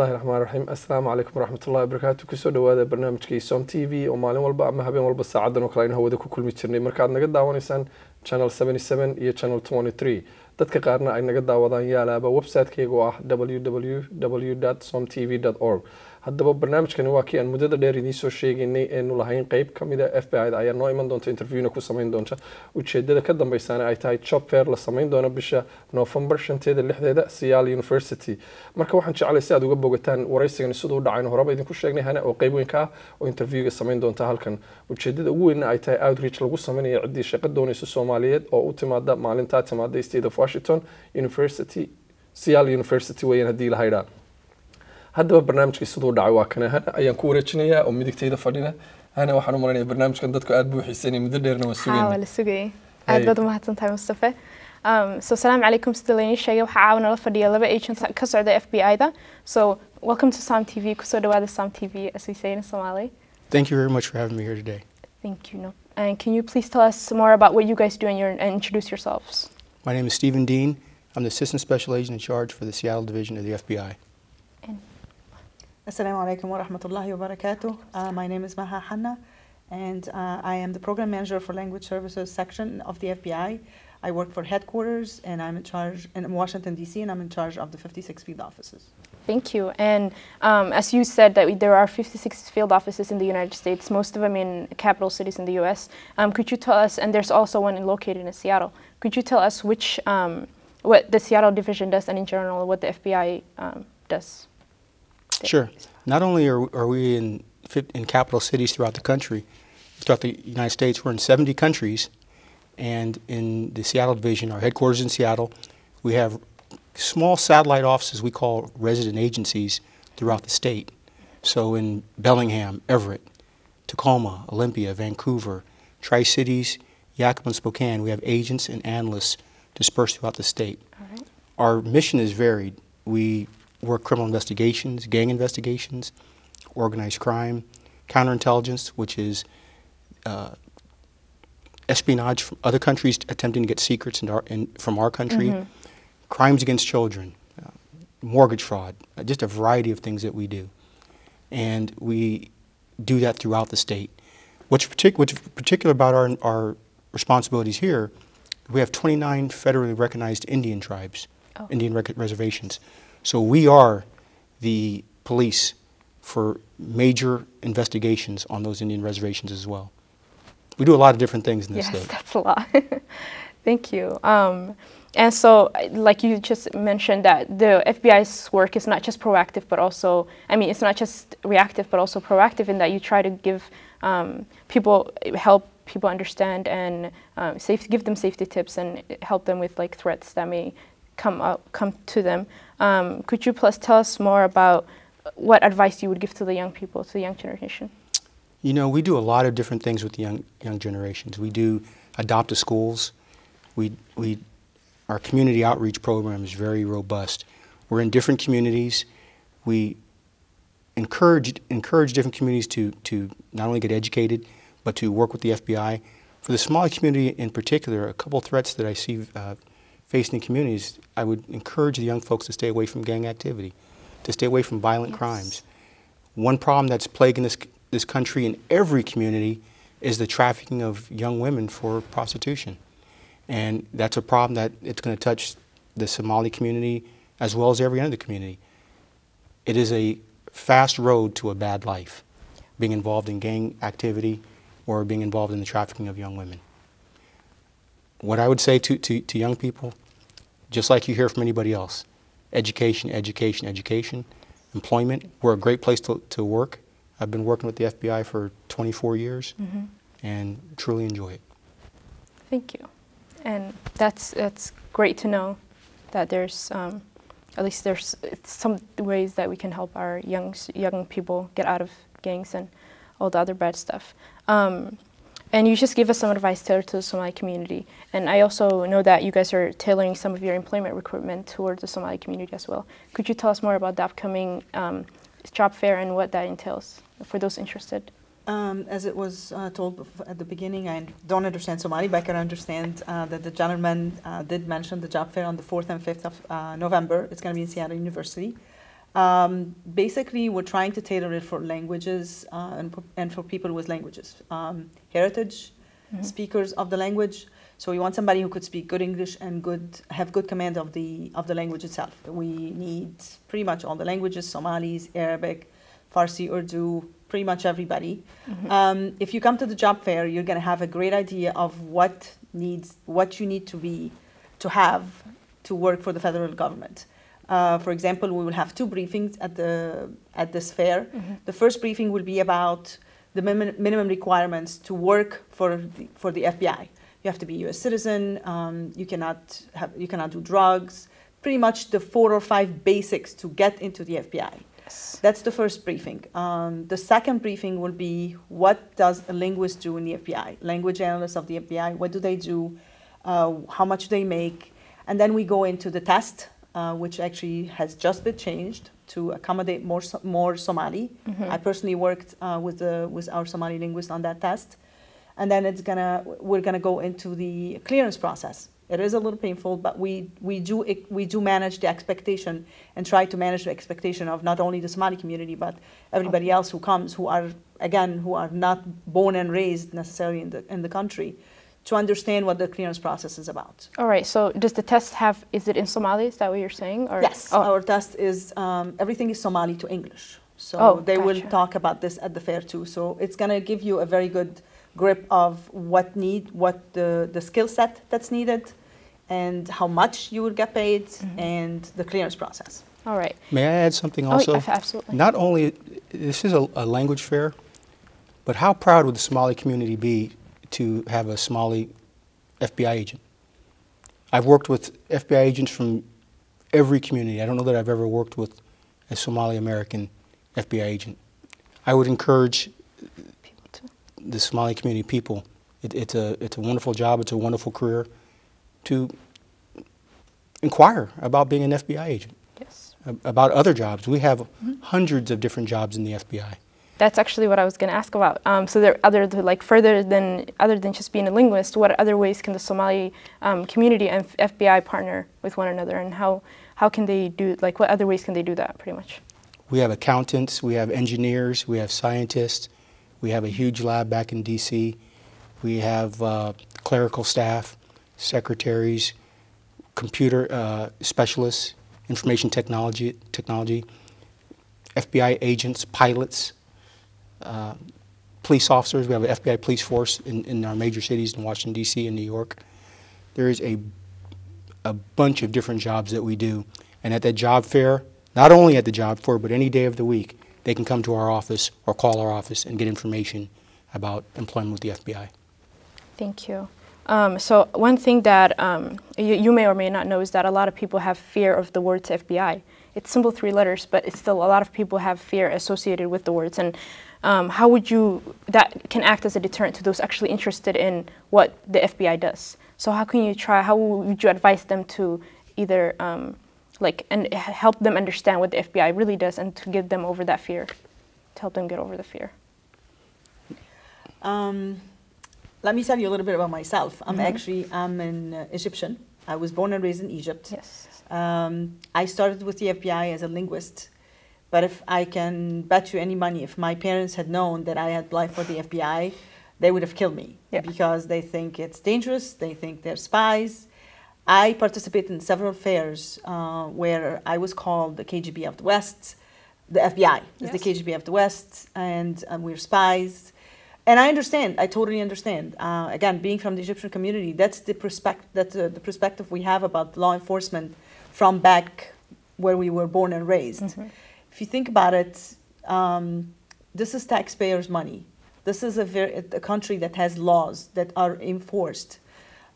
bismillahi raxmaani raxiim assalaamu calaykum waraxmatullahi wabarakaatu kusoo dhawaada barnaamijkii som t v oo maalin walba ama habeen walba saacadan oo kale aynu hawada ku kulmi jirnay markaad naga daawanaysaan channel 77 iyo channel 23 dadka qaarna ay naga daawadaan yaalaaba website-kayga oo ah www.somtv.org haddaba barnaamijkani waa kii aan muddada dheer idiin soo sheegaynay eenu lahayn qayb ka mid a FBI-da ayaa noo iman doonta interviewna ku samayn doonta ujeedada ka dambeysana ay tahay job fair la samayn doona bisha November 5teeda 6deeda Seattle University marka waxaan jeclay si aad uga bogataan waraysigani sidoo u dhacayno horeba idinku sheegnay hana oo qayb weyn ka ah oo interviewga samayn doonta halkan ujeedada ugu weyn ay tahay outreach lagu samaynayo cidii shaqo doonaysa Soomaaliyeed oo u timaada maalinta timaada State of Washington University Seattle University weeyaan hadii la haydhaa haddaba barnaamijkii sidoo dhacay waa kana hana ayaan ku wareejinayaa oo midigtayda fadhina hana waxaan u maleynayaa barnaamijkan dadku aad buu xiiseynay muddo dheerna waa sugayay wala sugay aad baad u mahadsantahay Mustafa so assalamu alaykum sidalayn sheegay waxa caawina la fadhiya laba agent ka socda FBI-da so welcome to Som TV kusoo dhawaada Som TV as we say in Somali. Thank you very much for having me here today. Thank you. No. And can you please tell us more about what you guys do and introduce yourselves? My name is Stephen Dean. I'm the Assistant Special Agent in charge for the Seattle Division of the FBI. Assalamu alaikum wa rahmatullahi wa barakatuh. My name is Maha Hanna, and I am the Program Manager for Language Services section of the FBI. I work for headquarters, and I'm in charge in Washington, D.C., and I'm in charge of the 56 field offices. Thank you. And as you said, that there are 56 field offices in the United States, most of them in capital cities in the U.S. Could you tell us, and there's also one located in Seattle, could you tell us which, what the Seattle division does, and in general, what the FBI does? Sure. Not only are we in capital cities throughout the country, throughout the United States, we're in 70 countries, and in the Seattle division, our headquarters in Seattle, we have small satellite offices we call resident agencies throughout the state. So in Bellingham, Everett, Tacoma, Olympia, Vancouver, Tri-Cities, Yakima, and Spokane, we have agents and analysts dispersed throughout the state. All right. Our mission is varied. We work criminal investigations, gang investigations, organized crime, counterintelligence, which is espionage from other countries attempting to get secrets from our country, crimes against children, mortgage fraud, just a variety of things that we do. And we do that throughout the state. What's particular about our responsibilities here, we have 29 federally recognized Indian tribes, Indian reservations. So we are the police for major investigations on those Indian reservations as well. We do a lot of different things in this state. Yes, that's a lot. Thank you. And so, like you just mentioned, that the FBI's work is not just proactive, but also, I mean, it's not just reactive, but also proactive in that you try to give help people understand and give them safety tips and help them with like threats that may come to them. Could you plus tell us more about what advice you would give to the young people, to the young generation? You know, we do a lot of different things with the young generations. We do adopt-a schools. Our community outreach program is very robust. We're in different communities. We encourage different communities to not only get educated, but to work with the FBI. For the Somali community in particular, a couple threats that I see facing the communities, I would encourage the young folks to stay away from gang activity, to stay away from violent crimes. One problem that's plaguing this country in every community is the trafficking of young women for prostitution. And that's a problem that it's going to touch the Somali community as well as every other community. It is a fast road to a bad life, being involved in gang activity or being involved in the trafficking of young women. What I would say to young people, just like you hear from anybody else, education, education, education, employment. We're a great place to work. I've been working with the FBI for 24 years and truly enjoy it. Thank you. And that's great to know that there's, at least there's some ways that we can help our young people get out of gangs and all the other bad stuff. And you just give us some advice to the Somali community. And I also know that you guys are tailoring some of your employment recruitment towards the Somali community as well. Could you tell us more about the upcoming job fair and what that entails for those interested? As it was told at the beginning, I don't understand Somali, but I can understand that the gentleman did mention the job fair on the 4th and 5th of November. It's going to be in Seattle University. Basically, we're trying to tailor it for languages and for people with languages, heritage speakers of the language. So we want somebody who could speak good English and have good command of the language itself. We need pretty much all the languages: Somalis, Arabic, Farsi, Urdu, pretty much everybody. If you come to the job fair, you're going to have a great idea of what you need to have to work for the federal government. For example, we will have 2 briefings at this fair. The first briefing will be about the minimum requirements to work for the FBI. You have to be a U.S. citizen. You cannot do drugs. Pretty much the 4 or 5 basics to get into the FBI. Yes. That's the first briefing. The second briefing will be, what does a linguist do in the FBI? Language analysts of the FBI, what do they do? How much do they make? And then we go into the test, which actually has just been changed to accommodate more Somali. I personally worked with our Somali linguist on that test. And then we're gonna go into the clearance process. It is a little painful, but we do manage the expectation and try to manage the expectation of not only the Somali community, but everybody else who comes, who are not born and raised necessarily in the country, to understand what the clearance process is about. All right, so does the test is it in Somali? Is that what you're saying? Or? Yes, our test is, everything is Somali to English. So they will talk about this at the fair too. So it's gonna give you a very good grip of what the skill set that's needed, and how much you will get paid, and the clearance process. All right. May I add something also? Oh, absolutely. Not only, this is a language fair, but how proud would the Somali community be to have a Somali FBI agent? I've worked with FBI agents from every community. I don't know that I've ever worked with a Somali American FBI agent. I would encourage the Somali community people. It's a wonderful job. It's a wonderful career, to inquire about being an FBI agent. Yes. About other jobs. We have hundreds of different jobs in the FBI. That's actually what I was going to ask about. So there other than just being a linguist, what other ways can the Somali community and FBI partner with one another, and how can they do, like, what other ways can they do that, pretty much? We have accountants, we have engineers, we have scientists, we have a huge lab back in DC, we have clerical staff, secretaries, computer specialists, information technology, FBI agents, pilots, police officers. We have an FBI police force in our major cities in Washington, D.C. and New York. There is a bunch of different jobs that we do. And at that job fair, not only at the job fair, but any day of the week, they can come to our office or call our office and get information about employment with the FBI. Thank you. So one thing that you may or may not know is that a lot of people have fear of the words FBI. It's simple 3 letters, but it's still, a lot of people have fear associated with the words. And how would that can act as a deterrent to those actually interested in what the FBI does? So how would you advise them to either and help them understand what the FBI really does, and to get them over that fear, to help them get over the fear? Let me tell you a little bit about myself. I'm an Egyptian. I was born and raised in Egypt. Yes. I started with the FBI as a linguist, but if I can bet you any money, if my parents had known that I had applied for the FBI, they would have killed me, because they think it's dangerous, they think they're spies. I participated in several fairs where I was called the KGB of the West. The FBI is the KGB of the West, and we're spies. And I understand. I totally understand. Again, being from the Egyptian community, that's the perspective we have about law enforcement from back where we were born and raised. If you think about it, this is taxpayers' money. This is a country that has laws that are enforced.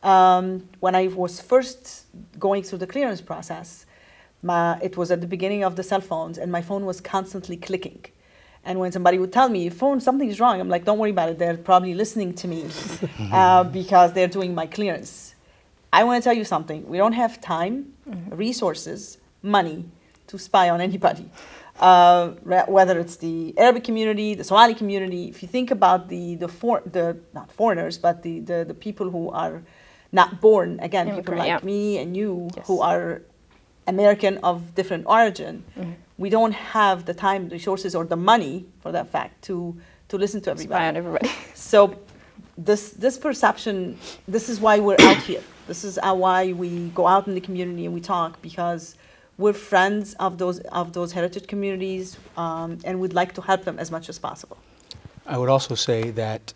When I was first going through the clearance process, it was at the beginning of the cell phones, and my phone was constantly clicking. And when somebody would tell me, your phone, something's wrong, I'm like, don't worry about it. They're probably listening to me because they're doing my clearance. I want to tell you something. We don't have time, resources, money to spy on anybody. Whether it's the Arabic community, the Somali community. If you think about not foreigners, but the people who are not born, again, people like me and you, who are American of different origin, we don't have the time, resources, or the money, for that fact, to listen to everybody. Spy on everybody. So this perception, this is why we're out here. This is why we go out in the community and we talk, because we're friends of those heritage communities, and we'd like to help them as much as possible. I would also say that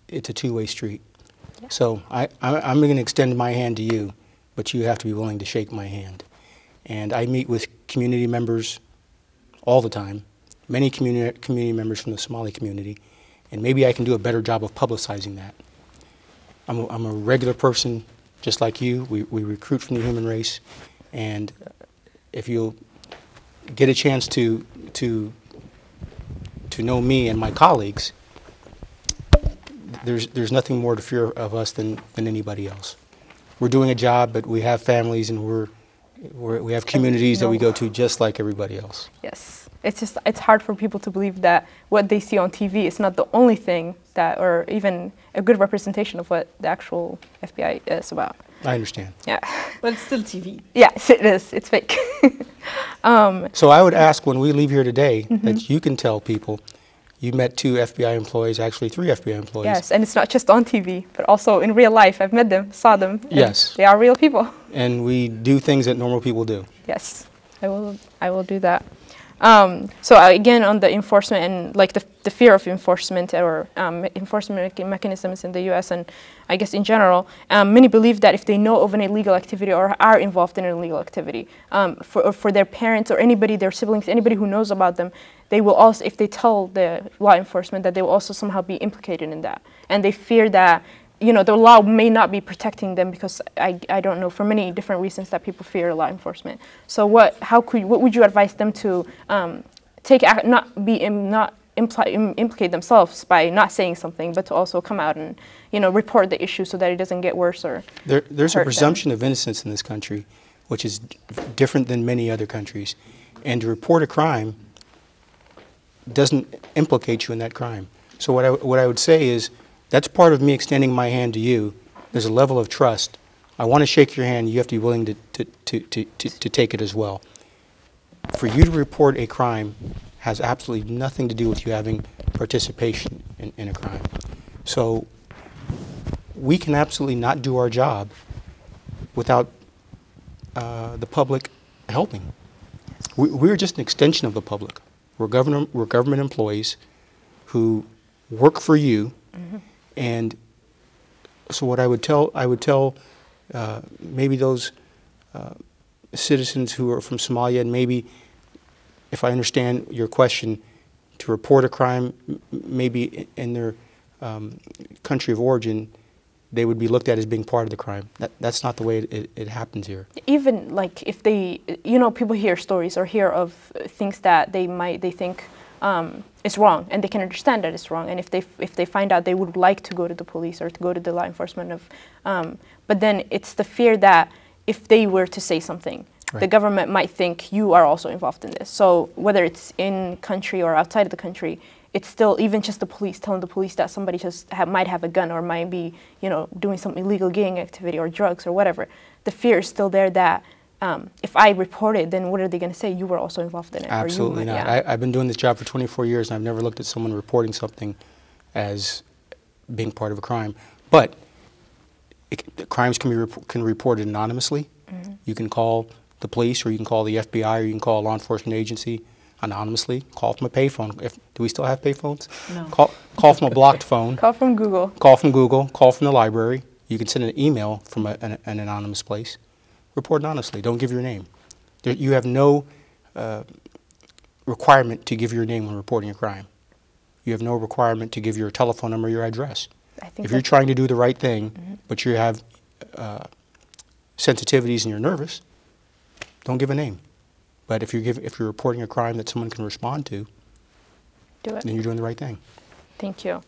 it's a two-way street. Yeah. So I'm going to extend my hand to you, but you have to be willing to shake my hand. And I meet with community members all the time, many community members from the Somali community, and maybe I can do a better job of publicizing that. I'm a regular person, just like you. We recruit from the human race, and if you'll get a chance to know me and my colleagues, there's nothing more to fear of us than anybody else. We're doing a job, but we have families and we have communities that we go to just like everybody else. Yes, it's hard for people to believe that what they see on TV is not the only thing that, or even a good representation of what the actual FBI is about. I understand. Yeah. But it's still TV. Yes, it is. It's fake. So I would ask, when we leave here today, that you can tell people you met 2 FBI employees, actually 3 FBI employees. Yes, and it's not just on TV, but also in real life. I've met them, saw them. Yes. They are real people. And we do things that normal people do. Yes, I will do that. So again, on the enforcement and like the fear of enforcement or enforcement mechanisms in the U.S. and I guess in general, many believe that if they know of an illegal activity or are involved in an illegal activity, for their parents or anybody, their siblings, anybody who knows about them, they will also, if they tell the law enforcement, that they will also somehow be implicated in that. And they fear that, you know, the law may not be protecting them because I don't know, for many different reasons that people fear law enforcement. So what would you advise them to not implicate themselves by not saying something, but to also come out and, you know, report the issue so that it doesn't get worse or There's a hurt presumption of innocence in this country, which is different than many other countries. And to report a crime doesn't implicate you in that crime. So what I would say is, that's part of me extending my hand to you. There's a level of trust. I want to shake your hand. You have to be willing to take it as well. For you to report a crime has absolutely nothing to do with you having participation in a crime. So we can absolutely not do our job without the public helping. We're just an extension of the public. We're government employees who work for you. And so what I would tell maybe those citizens who are from Somalia, and maybe, if I understand your question, to report a crime maybe in their country of origin, they would be looked at as being part of the crime. That's not the way it happens here. Even like if they, you know, people hear stories or hear of things that they think is wrong, and they can understand that it's wrong, and if they find out, they would like to go to the police or to go to the law enforcement but then it's the fear that if they were to say something, right, the government might think you are also involved in this. So whether it's in country or outside of the country, it's still, even just the police telling the police that somebody just might have a gun or might be, you know, doing some illegal gang activity or drugs or whatever, the fear is still there that if I report it, then what are they going to say? You were also involved in it. Absolutely not. Yeah. I've been doing this job for 24 years, and I've never looked at someone reporting something as being part of a crime. But crimes can be reported anonymously. You can call the police, or you can call the FBI, or you can call a law enforcement agency anonymously. Call from a payphone. Do we still have payphones? No. Call from a blocked phone. Call from Google. Call from Google. Call from the library. You can send an email from an anonymous place. Report anonymously. Don't give your name. You have no requirement to give your name when reporting a crime. You have no requirement to give your telephone number, your address. If you're trying to do the right thing, but you have sensitivities and you're nervous, don't give a name. But if you're reporting a crime that someone can respond to, do it. Then you're doing the right thing. Thank you.